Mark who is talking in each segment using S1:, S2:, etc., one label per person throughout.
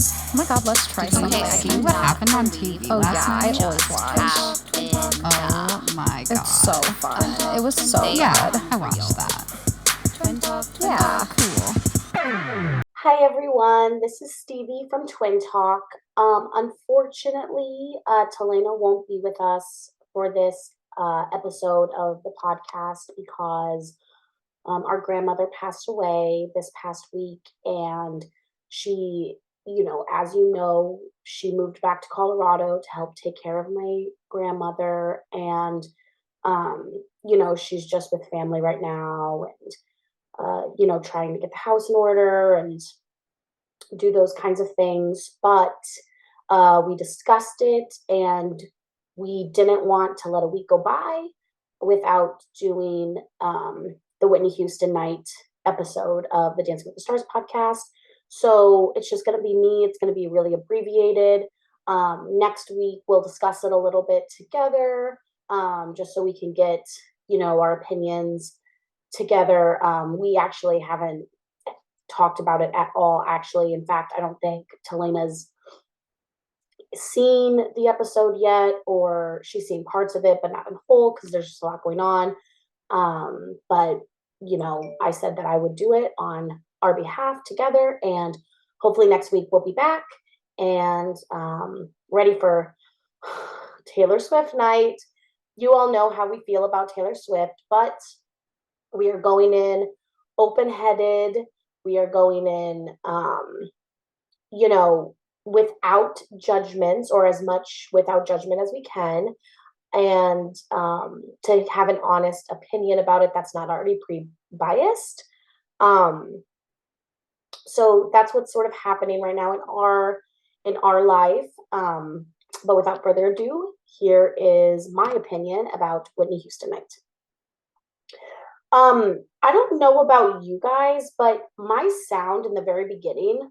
S1: Oh my god, let's try something.
S2: See what happened on TV
S1: Oh
S2: last
S1: yeah,
S2: night?
S1: I always watch.
S2: Oh my god.
S1: It's so fun. It was so
S2: Yeah,
S1: good.
S2: I watched that.
S1: Yeah.
S2: Cool.
S3: Hi everyone, this is Stevie from Twin Talk. Unfortunately, Talena won't be with us for this episode of the podcast because our grandmother passed away this past week, and she, as you know, she moved back to Colorado to help take care of my grandmother, and she's just with family right now, and trying to get the house in order and do those kinds of things. But we discussed it, and we didn't want to let a week go by without doing the Whitney Houston night episode of the Dancing with the Stars podcast. So it's just going to be me. It's going to be really abbreviated. Next week, we'll discuss it a little bit together, just so we can get, our opinions together. We actually haven't talked about it at all, actually. In fact, I don't think Telena's seen the episode yet, or she's seen parts of it, but not in whole because there's just a lot going on. But, I said that I would do it on our behalf together, and hopefully next week we'll be back and ready for Taylor Swift night. You all know how we feel about Taylor Swift, but we are going in open-headed. We are going in, without judgments, or as much without judgment as we can, and to have an honest opinion about it that's not already pre-biased. So that's what's sort of happening right now in our life. But without further ado, here is my opinion about Whitney Houston night. I don't know about you guys, but my sound in the very beginning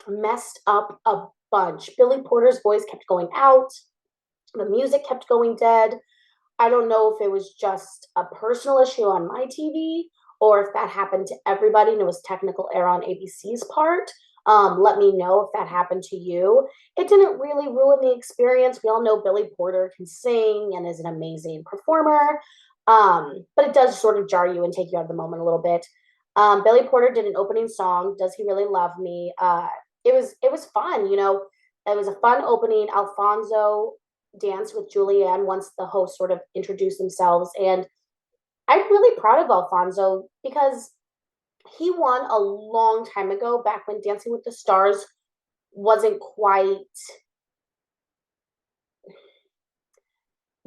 S3: messed up a bunch. Billy Porter's voice kept going out. The music kept going dead. I don't know if it was just a personal issue on my TV or if that happened to everybody and it was technical error on ABC's part. Let me know if that happened to you. It didn't really ruin the experience. We all know Billy Porter can sing and is an amazing performer. But it does sort of jar you and take you out of the moment a little bit. Billy Porter did an opening song, "Does He Really Love Me?" It was fun, It was a fun opening. Alfonso danced with Julianne once the hosts sort of introduced themselves, and I'm really proud of Alfonso because he won a long time ago, back when Dancing with the Stars wasn't quite.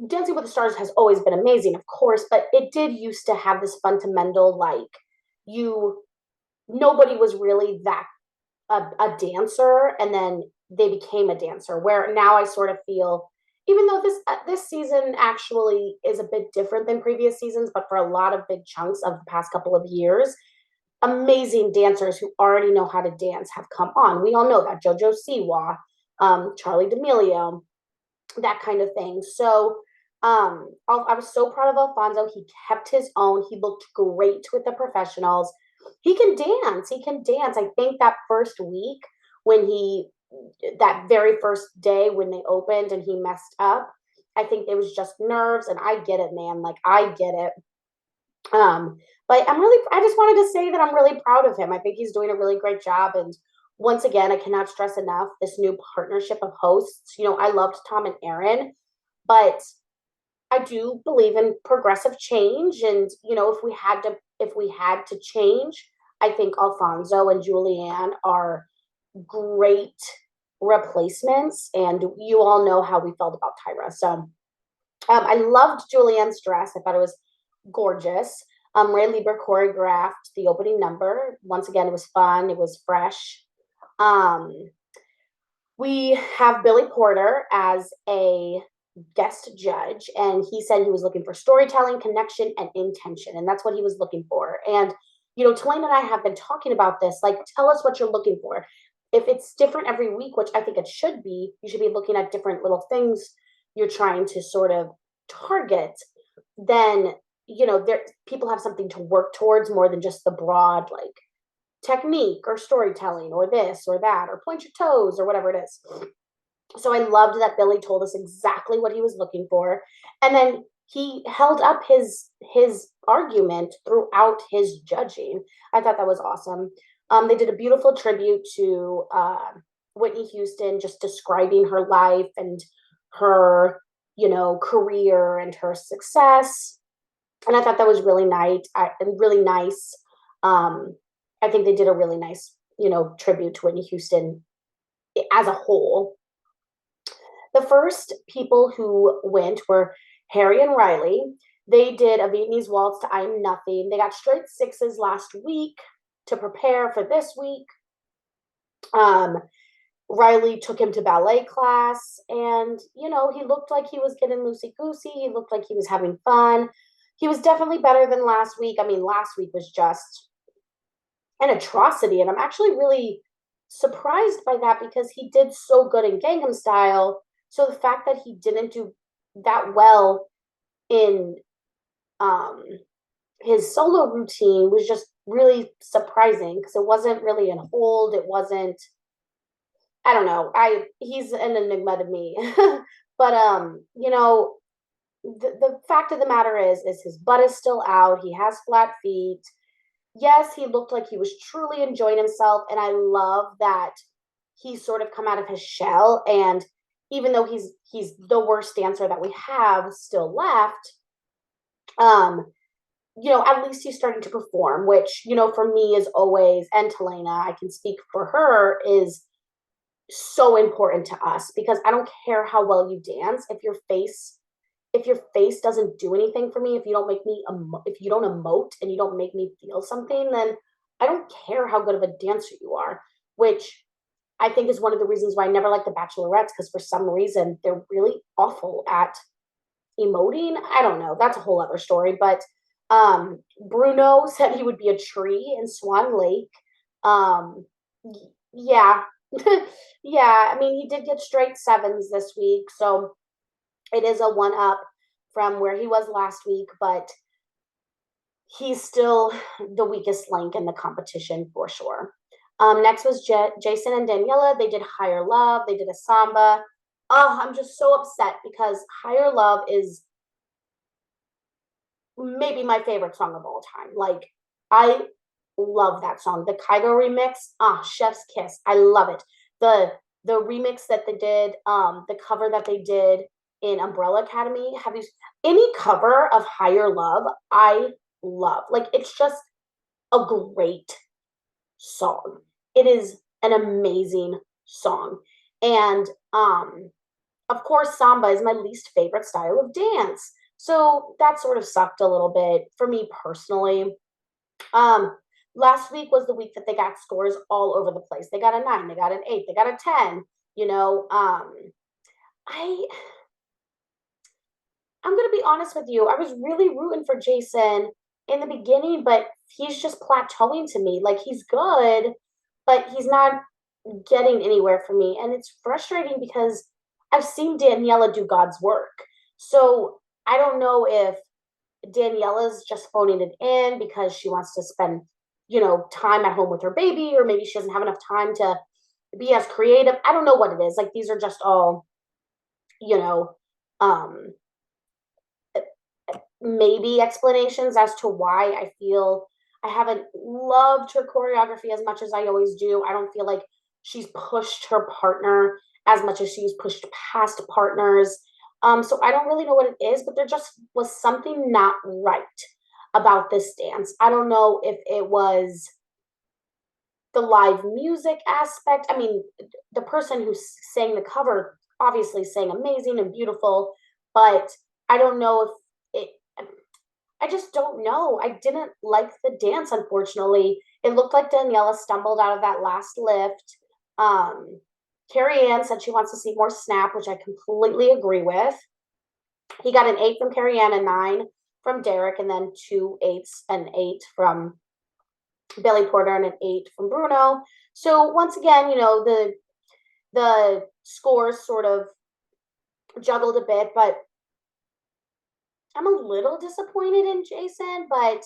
S3: Dancing with the Stars has always been amazing, of course, but it did used to have this fundamental, nobody was really that a dancer, and then they became a dancer, where now I sort of feel, even though this season actually is a bit different than previous seasons, but for a lot of big chunks of the past couple of years, amazing dancers who already know how to dance have come on. We all know that. JoJo Siwa, Charlie D'Amelio, that kind of thing. So I was so proud of Alfonso. He kept his own. He looked great with the professionals. He can dance. He can dance. I think that first week that very first day when they opened and he messed up, I think it was just nerves, and I get it, man. I get it. But I just wanted to say that I'm really proud of him. I think he's doing a really great job. And once again, I cannot stress enough this new partnership of hosts. I loved Tom and Aaron, but I do believe in progressive change. And, if we had to change, I think Alfonso and Julianne are great replacements. And you all know how we felt about Tyra. So I loved Julianne's dress. I thought it was gorgeous. Ray Lieber choreographed the opening number. Once again, it was fun. It was fresh. We have Billy Porter as a guest judge, and he said he was looking for storytelling, connection, and intention, and that's what he was looking for. And Tulane and I have been talking about this. Tell us what you're looking for. If it's different every week, which I think it should be, you should be looking at different little things you're trying to sort of target. Then people have something to work towards more than just the broad technique or storytelling or this or that or point your toes or whatever it is. So I loved that Billy told us exactly what he was looking for. And then he held up his argument throughout his judging. I thought that was awesome. They did a beautiful tribute to Whitney Houston, just describing her life and her, career and her success. And I thought that was really nice. Really nice. I think they did a really nice, tribute to Whitney Houston as a whole. The first people who went were Harry and Riley. They did a Vietnamese waltz to I'm Nothing. They got straight sixes last week to prepare for this week. Riley took him to ballet class, and he looked like he was getting loosey goosey. He looked like he was having fun. He was definitely better than last week. I mean, last week was just an atrocity, and I'm actually really surprised by that because he did so good in Gangnam Style. So the fact that he didn't do that well in his solo routine was just really surprising because it wasn't really an hold. It wasn't. I don't know. He's an enigma to me, but the fact of the matter is his butt is still out. He has flat feet. Yes, he looked like he was truly enjoying himself, and I love that he's sort of come out of his shell. And even though he's the worst dancer that we have still left, at least he's starting to perform, which for me is always, and Telena, I can speak for her, is so important to us because I don't care how well you dance if your face doesn't do anything for me, if you don't make me if you don't emote and you don't make me feel something, then I don't care how good of a dancer you are, which I think is one of the reasons why I never liked the Bachelorettes, because for some reason they're really awful at emoting. I don't know. That's a whole other story. But Bruno said he would be a tree in Swan Lake. Yeah. Yeah. I mean, he did get straight sevens this week. So it is a one up from where he was last week, but he's still the weakest link in the competition for sure. Next was Jason and Daniela. They did Higher Love. They did a samba. Oh, I'm just so upset because Higher Love is maybe my favorite song of all time. Like, I love that song. The Kygo remix, chef's kiss. I love it. The remix that they did, the cover that they did in Umbrella Academy. Have you any cover of Higher Love? I love. Like, it's just a great song. It is an amazing song. And of course, samba is my least favorite style of dance. So that sort of sucked a little bit for me personally. Last week was the week that they got scores all over the place. They got a 9, they got an 8, they got a 10. I'm gonna be honest with you. I was really rooting for Jason in the beginning, but he's just plateauing to me. Like, he's good, but he's not getting anywhere for me. And it's frustrating because I've seen Daniela do God's work. So I don't know if Daniela's just phoning it in because she wants to spend, time at home with her baby, or maybe she doesn't have enough time to be as creative. I don't know what it is. Like, these are just all, um, maybe explanations as to why I feel I haven't loved her choreography as much as I always do. I don't feel like she's pushed her partner as much as she's pushed past partners. So I don't really know what it is, but there just was something not right about this dance. I don't know if it was the live music aspect. I mean, the person who sang the cover obviously sang amazing and beautiful, but I don't know if it, I just don't know. I didn't like the dance, unfortunately. It looked like Daniela stumbled out of that last lift. Carrie Ann said she wants to see more snap, which I completely agree with. He got an 8 from Carrie Ann, a 9 from Derek, and then 2 8s, an 8 from Billy Porter and an 8 from Bruno. So once again, the scores sort of juggled a bit, but I'm a little disappointed in Jason, but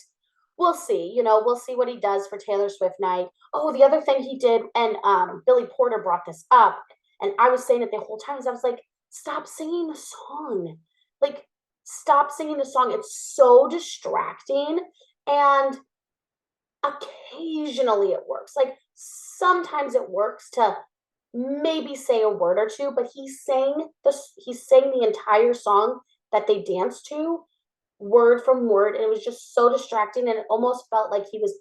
S3: we'll see. We'll see what he does for Taylor Swift night. Oh, the other thing he did, and Billy Porter brought this up, and I was saying it the whole time. Is I was like, stop singing the song. Like, stop singing the song. It's so distracting, and occasionally it works. Like, sometimes it works to maybe say a word or two, but he sang the entire song that they danced to word from word, and it was just so distracting, and it almost felt like he was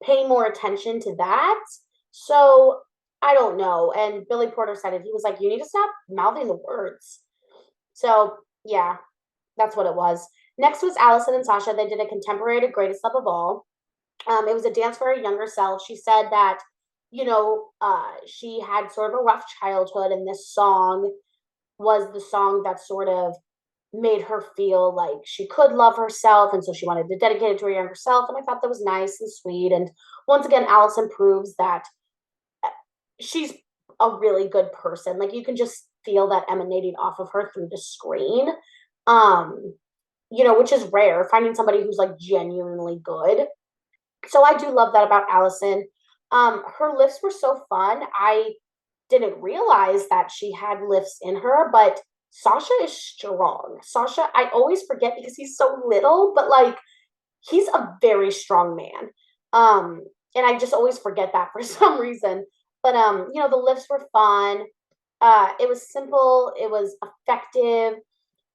S3: paying more attention to that. So I don't know. And Billy Porter said it. He was like, you need to stop mouthing the words. So yeah, that's what it was. Next was Allison and Sasha. They did a contemporary to Greatest Love of All. It was a dance for her younger self. She said that, she had sort of a rough childhood, and this song was the song that sort of made her feel like she could love herself, and so she wanted to dedicate it to her younger self, and I thought that was nice and sweet, and once again, Allison proves that she's a really good person. Like, you can just feel that emanating off of her through the screen, um, which is rare, finding somebody who's, like, genuinely good. So I do love that about Allison. Her lifts were so fun. I didn't realize that she had lifts in her, but Sasha is strong. Sasha, I always forget because he's so little, but like he's a very strong man. And I just always forget that for some reason. But the lifts were fun. It was simple, it was effective.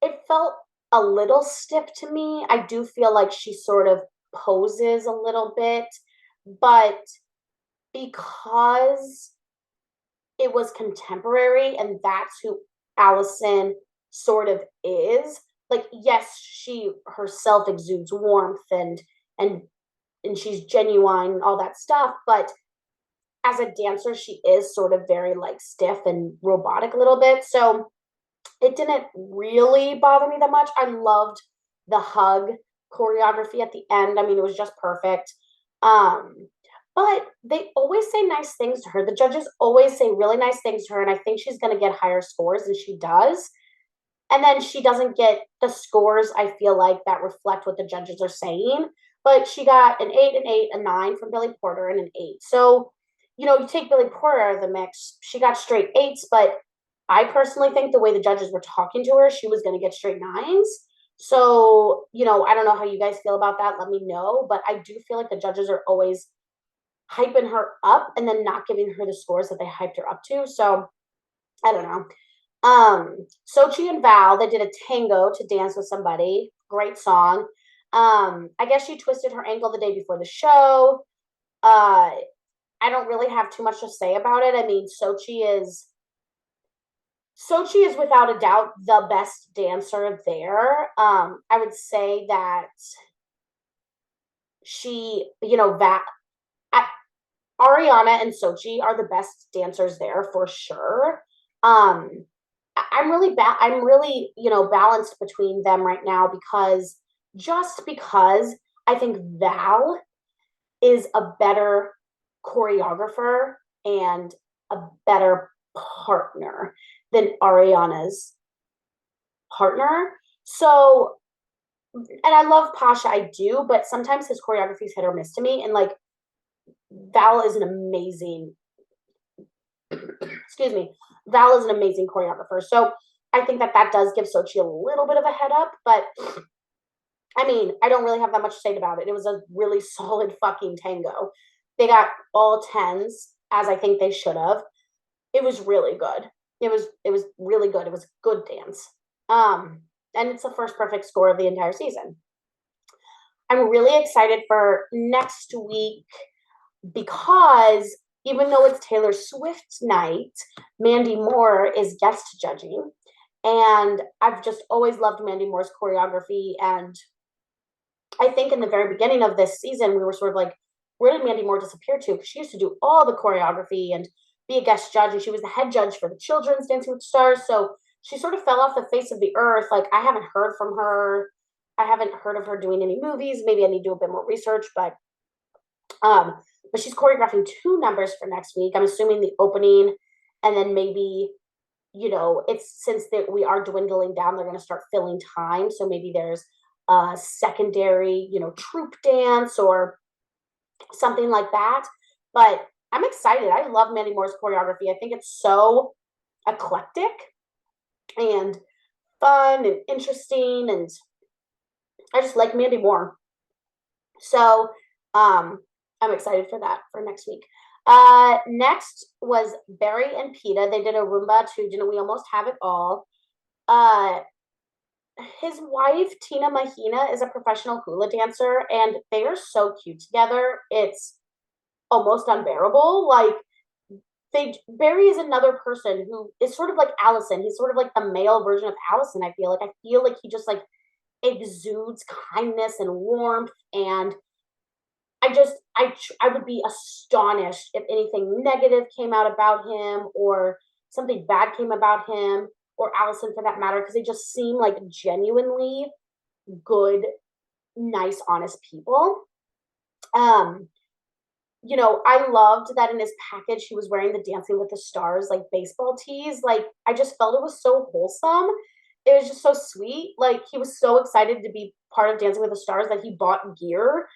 S3: It felt a little stiff to me. I do feel like she sort of poses a little bit, but because it was contemporary and that's who Allison sort of is. Like, yes, she herself exudes warmth and and she's genuine and all that stuff, but as a dancer, she is sort of very like stiff and robotic a little bit. So it didn't really bother me that much. I loved the hug choreography at the end. I mean, it was just perfect. Um, but they always say nice things to her. The judges always say really nice things to her, and I think she's going to get higher scores, and she does. And then she doesn't get the scores, I feel like, that reflect what the judges are saying. But she got an 8, an 8, a 9 from Billy Porter, and an 8. So, you take Billy Porter out of the mix, she got straight 8s, but I personally think the way the judges were talking to her, she was going to get straight 9s. So, I don't know how you guys feel about that. Let me know. But I do feel like the judges are always hyping her up and then not giving her the scores that they hyped her up to. So, I don't know. Sochi and Val, they did a tango to dance with somebody. Great song. I guess she twisted her ankle the day before the show. I don't really have too much to say about it. I mean, Sochi is without a doubt the best dancer there. I would say that she, Ariana and Sochi are the best dancers there for sure. Um, I'm really, balanced between them right now because I think Val is a better choreographer and a better partner than Ariana's partner. So, and I love Pasha, I do, but sometimes his choreography is hit or miss to me. And like Val is an amazing, excuse me, Val is an amazing choreographer. So I think that does give Sochi a little bit of a head up, but I mean, I don't really have that much to say about it. It was a really solid fucking tango. They got all 10s, as I think they should have. It was really good. It was really good. It was a good dance. And it's the first perfect score of the entire season. I'm really excited for next week because even though it's Taylor Swift night, Mandy Moore is guest judging. And I've just always loved Mandy Moore's choreography. And I think in the very beginning of this season, we were sort of like, where did Mandy Moore disappear to? Because she used to do all the choreography and be a guest judge, and she was the head judge for the children's Dancing with the Stars. So she sort of fell off the face of the earth. Like, I haven't heard from her. I haven't heard of her doing any movies. Maybe I need to do a bit more research, but she's choreographing 2 numbers for next week. I'm assuming the opening, and then maybe, it's since we are dwindling down, they're going to start filling time. So maybe there's a secondary, troop dance or something like that. But I'm excited. I love Mandy Moore's choreography. I think it's so eclectic and fun and interesting, and I just like Mandy Moore. So I'm excited for that for next week. Next was Barry and Peta. They did a Roomba too. We almost have it all. Uh, his wife, Tina Mahina, is a professional hula dancer, and they are so cute together. It's almost unbearable. Like, Barry is another person who is sort of like Allison. He's sort of like the male version of Allison. I feel like he just like exudes kindness and warmth, and I would be astonished if anything negative came out about him or something bad came about him or Allison for that matter, because they just seem like genuinely good, nice, honest people. Um, I loved that in his package he was wearing the Dancing with the Stars like baseball tees. Like, I just felt it was so wholesome. It was just so sweet. Like, he was so excited to be part of Dancing with the Stars that he bought gear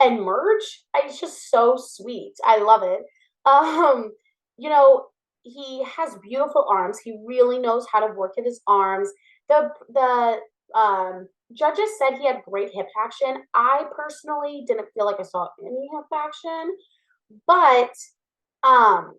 S3: and merch. It's just so sweet. I love it. Um, you know, he has beautiful arms. He really knows how to work with his arms. The judges said he had great hip action. I personally didn't feel like I saw any hip action, but um,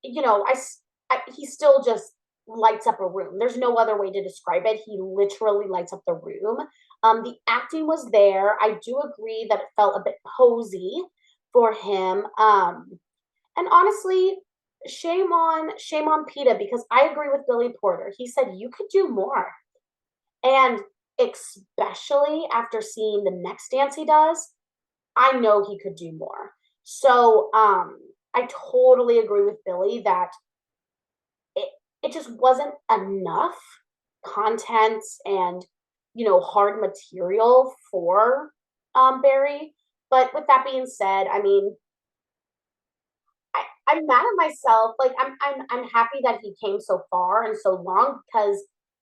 S3: he still just lights up a room. There's no other way to describe it. He literally lights up the room. The acting was there. I do agree that it felt a bit posy for him. And honestly, shame on Peta, because I agree with Billy Porter. He said you could do more. And especially after seeing the next dance he does, I know he could do more. So I totally agree with Billy that it it just wasn't enough content and hard material for Barry. But with that being said, I mean, I'm mad at myself. Like, I'm happy that he came so far and so long, because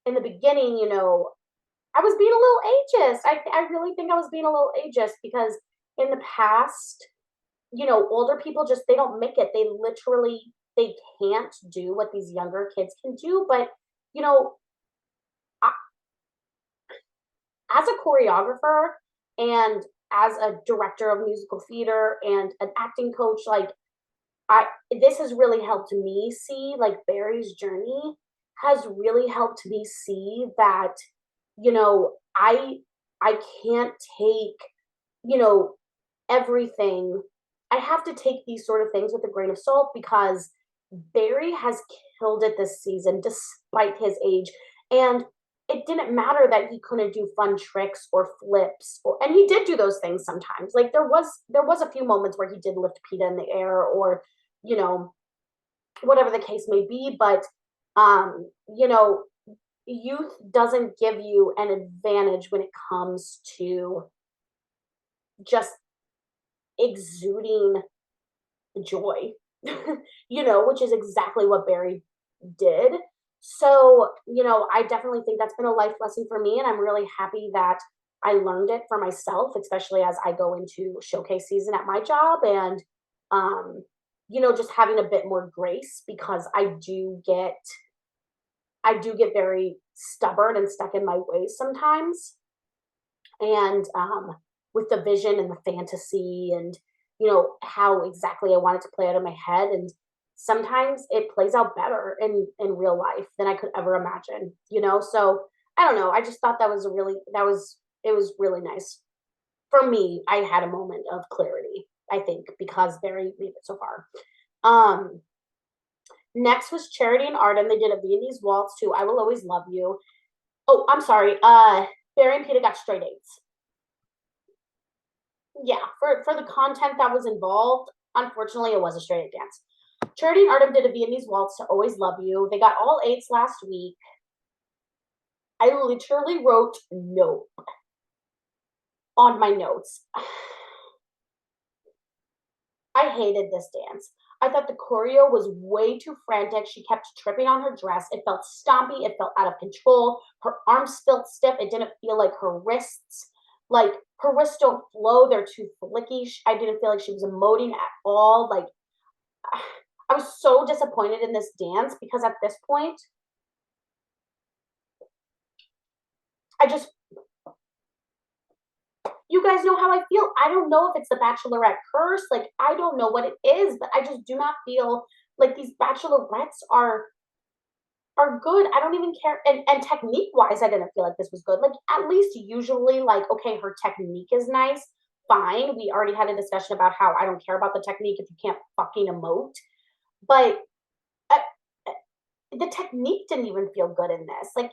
S3: in the beginning, I was being a little ageist. I really think I was being a little ageist, because in the past, older people just they don't make it. They can't do what these younger kids can do. But you know, I, as a choreographer and as a director of musical theater and an acting coach, like I this has really helped me see, like, Barry's journey has really helped me see that, you know, I I can't take, you know, everything. I have to take these sort of things with a grain of salt, because Barry has killed it this season despite his age. And it didn't matter that he couldn't do fun tricks or flips, and he did do those things sometimes. Like, there was a few moments where he did lift Peta in the air, or you know whatever the case may be. But um you know youth doesn't give you an advantage when it comes to just exuding joy, which is exactly what Barry did. So, I definitely think that's been a life lesson for me. And I'm really happy that I learned it for myself, especially as I go into showcase season at my job. And, just having a bit more grace, because I do get very stubborn and stuck in my ways sometimes. And with the vision and the fantasy, and how exactly I want it to play out in my head, and sometimes it plays out better in real life than I could ever imagine. So I don't know, I just thought it was really nice. For me, I had a moment of clarity, I think, because Barry made it so far. um Next was Charity and Arden. They did a Viennese waltz to I Will Always Love You. Oh, I'm sorry, Barry and Peter got straight A's. Yeah, for the content that was involved, unfortunately, it was a straight dance. Charity and Artem did a Viennese waltz to Always Love You. They got all eights last week. I literally wrote no on my notes. I hated this dance. I thought the choreo was way too frantic. She kept tripping on her dress. It felt stompy. It felt out of control. Her arms felt stiff. It didn't feel like her wrists don't flow. They're too flicky. I didn't feel like she was emoting at all. Like, I was so disappointed in this dance because at this point, you guys know how I feel. I don't know if it's the bachelorette curse. Like, I don't know what it is, but I just do not feel like these bachelorettes are good. I don't even care. And technique wise, I didn't feel like this was good. Like, at least usually, like, okay, her technique is nice. Fine. We already had a discussion about how I don't care about the technique if you can't fucking emote. But uh, the technique didn't even feel good in this. Like,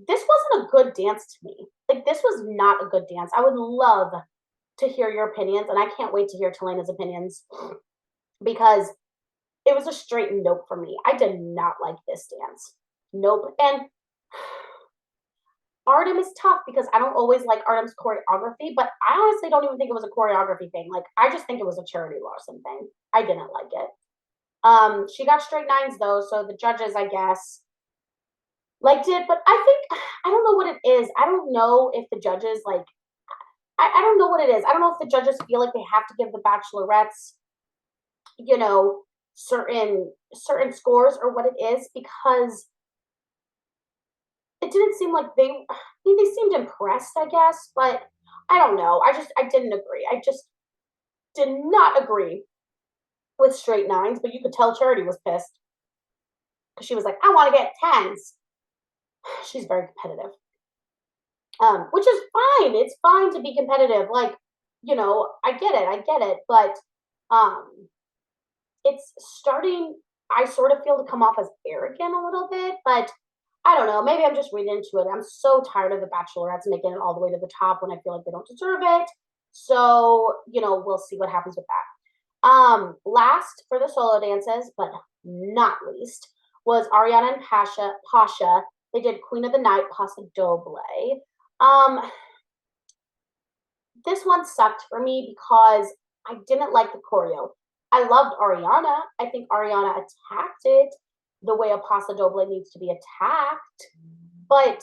S3: this wasn't a good dance to me. Like, this was not a good dance. I would love to hear your opinions, and I can't wait to hear Talena's opinions because it was a straight nope for me. I did not like this dance. Nope. And Artem is tough because I don't always like Artem's choreography, but I honestly don't even think it was a choreography thing. Like, I just think it was a Charity Larson thing. I didn't like it. She got straight nines though, so the judges, I guess, liked it, but I don't know what it is. I don't know if the judges I don't know what it is. I don't know if the judges feel like they have to give the bachelorettes, you know, certain scores or what it is because it didn't seem like they seemed impressed, I guess, but I don't know. I didn't agree. I just did not agree with straight nines, but you could tell Charity was pissed because she was like, I want to get tens. She's very competitive. Which is fine. It's fine to be competitive. Like, I get it. But it's starting, I sort of feel to come off as arrogant a little bit, but I don't know. Maybe I'm just reading into it. I'm so tired of the bachelorettes making it all the way to the top when I feel like they don't deserve it. So, we'll see what happens with that. Last for the solo dances, but not least, was Ariana and Pasha. They did Queen of the Night, Paso Doble. This one sucked for me because I didn't like the choreo. I loved Ariana. I think Ariana attacked it the way a Paso Doble needs to be attacked. But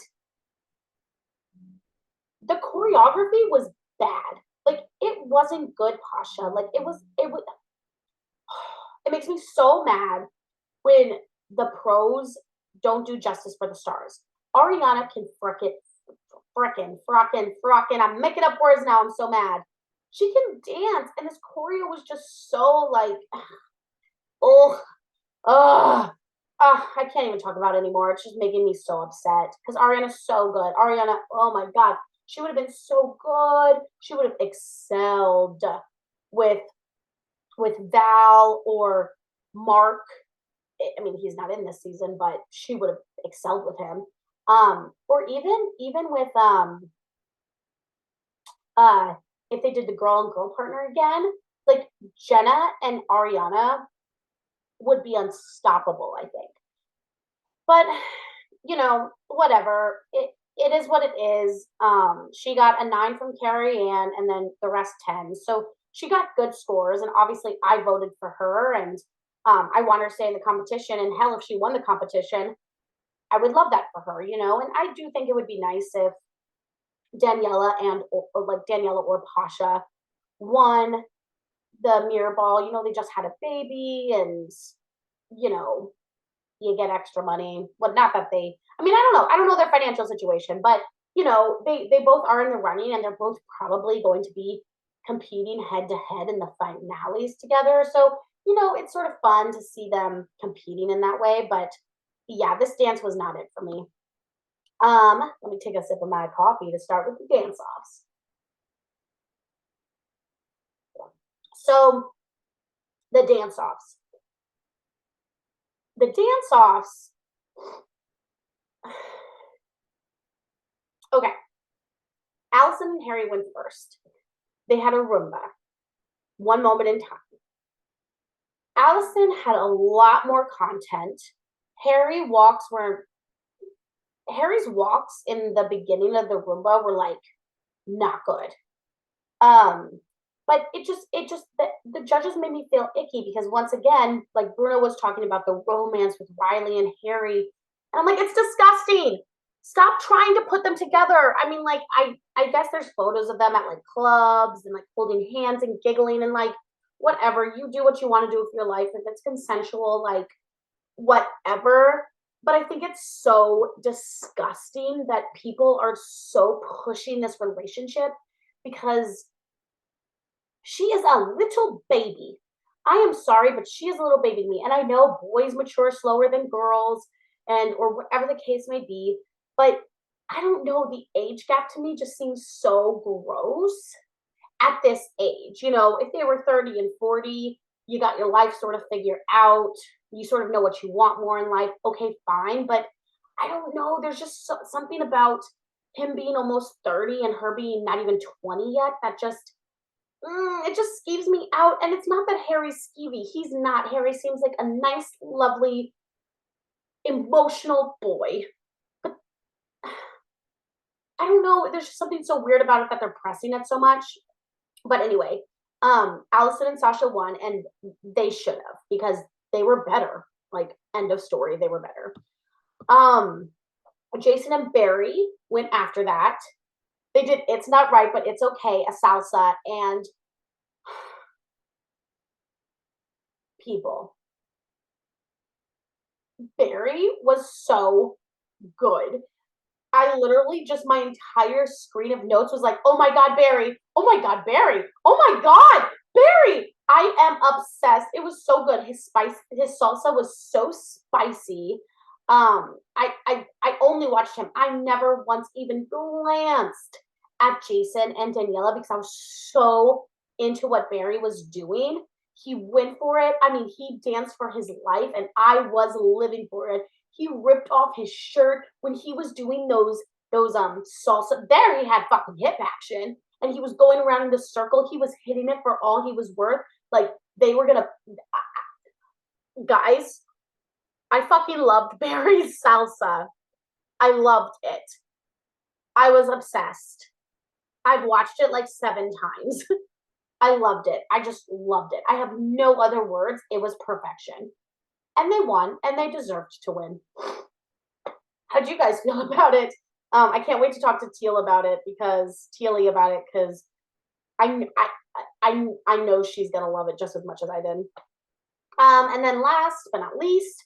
S3: the choreography was bad. Like, it wasn't good, Pasha. Like, it makes me so mad when the pros don't do justice for the stars. Ariana can I'm making up words now. I'm so mad. She can dance, and this choreo was just so like, I can't even talk about it anymore. It's just making me so upset because Ariana's so good. Ariana, oh my god, she would have been so good. She would have excelled with Val or Mark. I mean, he's not in this season, but she would have excelled with him. Or even with if they did the girl and girl partner again, like Jenna and Ariana would be unstoppable, I think. But whatever. It is what it is. She got a 9 from Carrie Ann and then the rest 10. So she got good scores, and obviously I voted for her, and I want her to stay in the competition. And hell, if she won the competition, I would love that for her, and I do think it would be nice if Daniela or Pasha won the mirror ball. They just had a baby, and you get extra money. Well, not that I don't know their financial situation, but they both are in the running, and they're both probably going to be competing head to head in the finales together. So, it's sort of fun to see them competing in that way. But yeah, this dance was not it for me. Let me take a sip of my coffee to start with the dance offs. So the dance offs. The dance offs. Okay. Allison and Harry went first. They had a Roomba. One moment in time. Allison had a lot more content. Harry's walks in the beginning of the Roomba were like not good. But the judges made me feel icky because once again, like Bruno was talking about the romance with Riley and Harry, and I'm like, it's disgusting. Stop trying to put them together. I mean, like, I guess there's photos of them at like clubs and like holding hands and giggling and like whatever. You do what you want to do with your life. If it's consensual, like whatever. But I think it's so disgusting that people are so pushing this relationship because she is a little baby. I am sorry, but she is a little baby to me. And I know boys mature slower than girls and or whatever the case may be, but I don't know, the age gap to me just seems so gross at this age. You know, if they were 30 and 40, you got your life sort of figured out. You sort of know what you want more in life. Okay, fine. But I don't know. There's just something about him being almost 30 and her being not even 20 yet that just it just skeeves me out. And it's not that Harry's skeevy. He's not. Harry seems like a nice, lovely, emotional boy. But I don't know. There's just something so weird about it that they're pressing it so much. But anyway, Allison and Sasha won, and they should have because they were better. Like, end of story. They were better. Jason and Barry went after that. They did It's Not Right, but It's Okay, a salsa, and people. Barry was so good. I literally just my entire screen of notes was like, oh my God, Barry. Oh my God, Barry. Oh my God, Barry. I am obsessed. It was so good. His salsa was so spicy. I only watched him. I never once even glanced at Jason and Daniela because I was so into what Barry was doing. He went for it. I mean, he danced for his life, and I was living for it. He ripped off his shirt when he was doing those salsa. There he had fucking hip action, and he was going around in the circle. He was hitting it for all he was worth. Like they were gonna, guys. I fucking loved Barry's salsa. I loved it. I was obsessed. I've watched it like 7 times. I loved it. I just loved it. I have no other words. It was perfection. And they won, and they deserved to win. How'd you guys feel about it? I can't wait to talk to Teal about it because I I know she's gonna love it just as much as I did. And then last but not least,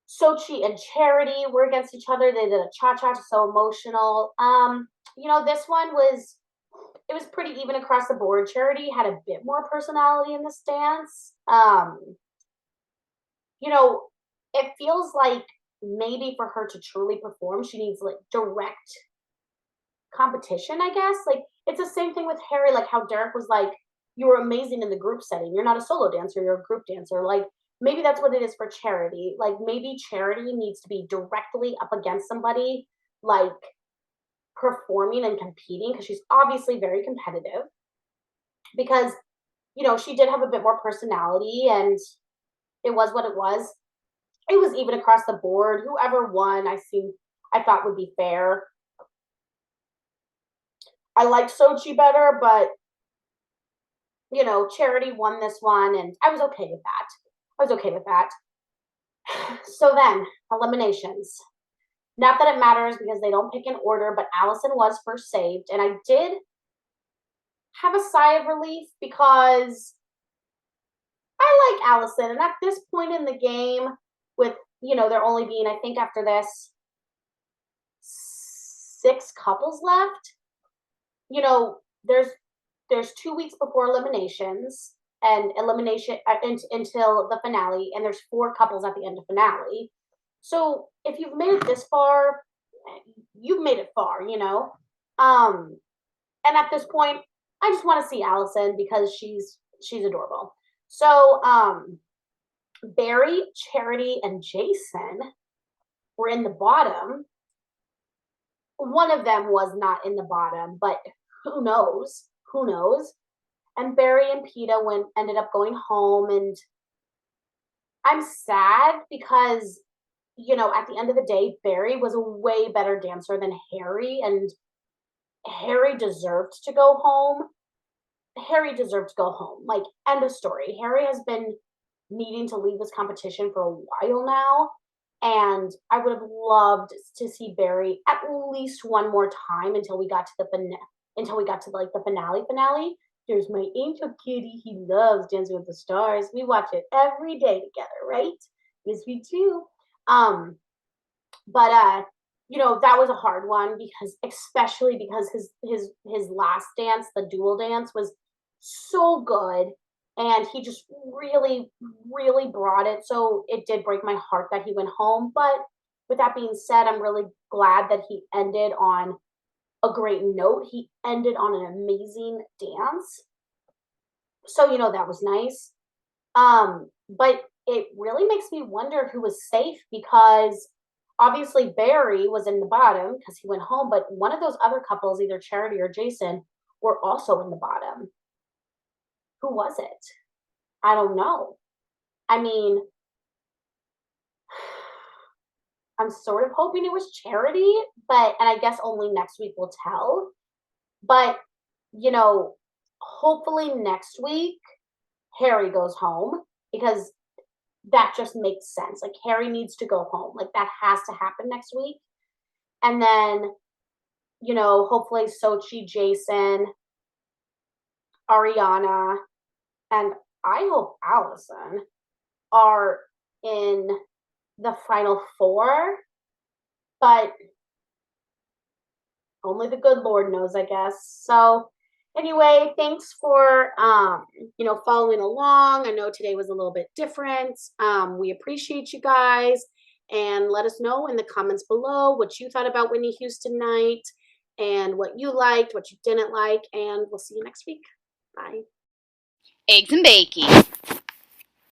S3: Sochi and Charity were against each other. They did a cha-cha, so emotional. This one was pretty even across the board. Charity had a bit more personality in this dance. It feels like maybe for her to truly perform, she needs like direct competition, I guess. Like it's the same thing with Harry, like how Derek was like, you were amazing in the group setting. You're not a solo dancer, you're a group dancer. Like maybe that's what it is for Charity. Like maybe Charity needs to be directly up against somebody like performing and competing because she's obviously very competitive because she did have a bit more personality and it was what it was. It was even across the board. Whoever won, I thought would be fair. I liked Sochi better, but Charity won this one, and I was okay with that. So then, eliminations. Not that it matters because they don't pick in order, but Allison was first saved, and I did have a sigh of relief because I like Allison, and at this point in the game, with there only being, I think after this, 6 couples left. There's 2 weeks before eliminations and elimination until the finale, and there's 4 couples at the end of finale. So if you've made it this far, you've made it far, And at this point, I just want to see Allison because she's adorable. So Barry, Charity, and Jason were in the bottom. One of them was not in the bottom, but who knows? Who knows? And Barry and Peta ended up going home, and I'm sad because at the end of the day, Barry was a way better dancer than Harry, and Harry deserved to go home. Harry deserved to go home. Like, end of story. Harry has been needing to leave this competition for a while now, and I would have loved to see Barry at least one more time until we got to like the finale. There's my angel kitty. He loves Dancing with the Stars. We watch it every day together, right? Yes, we do. Um, but that was a hard one because especially because his last dance, the dual dance, was so good, and he just really, really brought it. So it did break my heart that he went home. But with that being said, I'm really glad that he ended on a great note. He ended on an amazing dance. So that was nice. But it really makes me wonder who was safe because obviously Barry was in the bottom because he went home, but one of those other couples, either Charity or Jason, were also in the bottom. Who was it? I don't know. I mean, I'm sort of hoping it was Charity, and I guess only next week will tell. But, hopefully next week Harry goes home because that just makes sense. Like, Harry needs to go home. Like, that has to happen next week. And then, hopefully Sochi, Jason, Ariana, and I hope Allison are in the final four. But only the good Lord knows, I guess. So anyway, thanks for following along. I know today was a little bit different. We appreciate you guys, and let us know in the comments below what you thought about Whitney Houston night and what you liked, what you didn't like, and we'll see you next week. Bye.
S1: Eggs and bacon.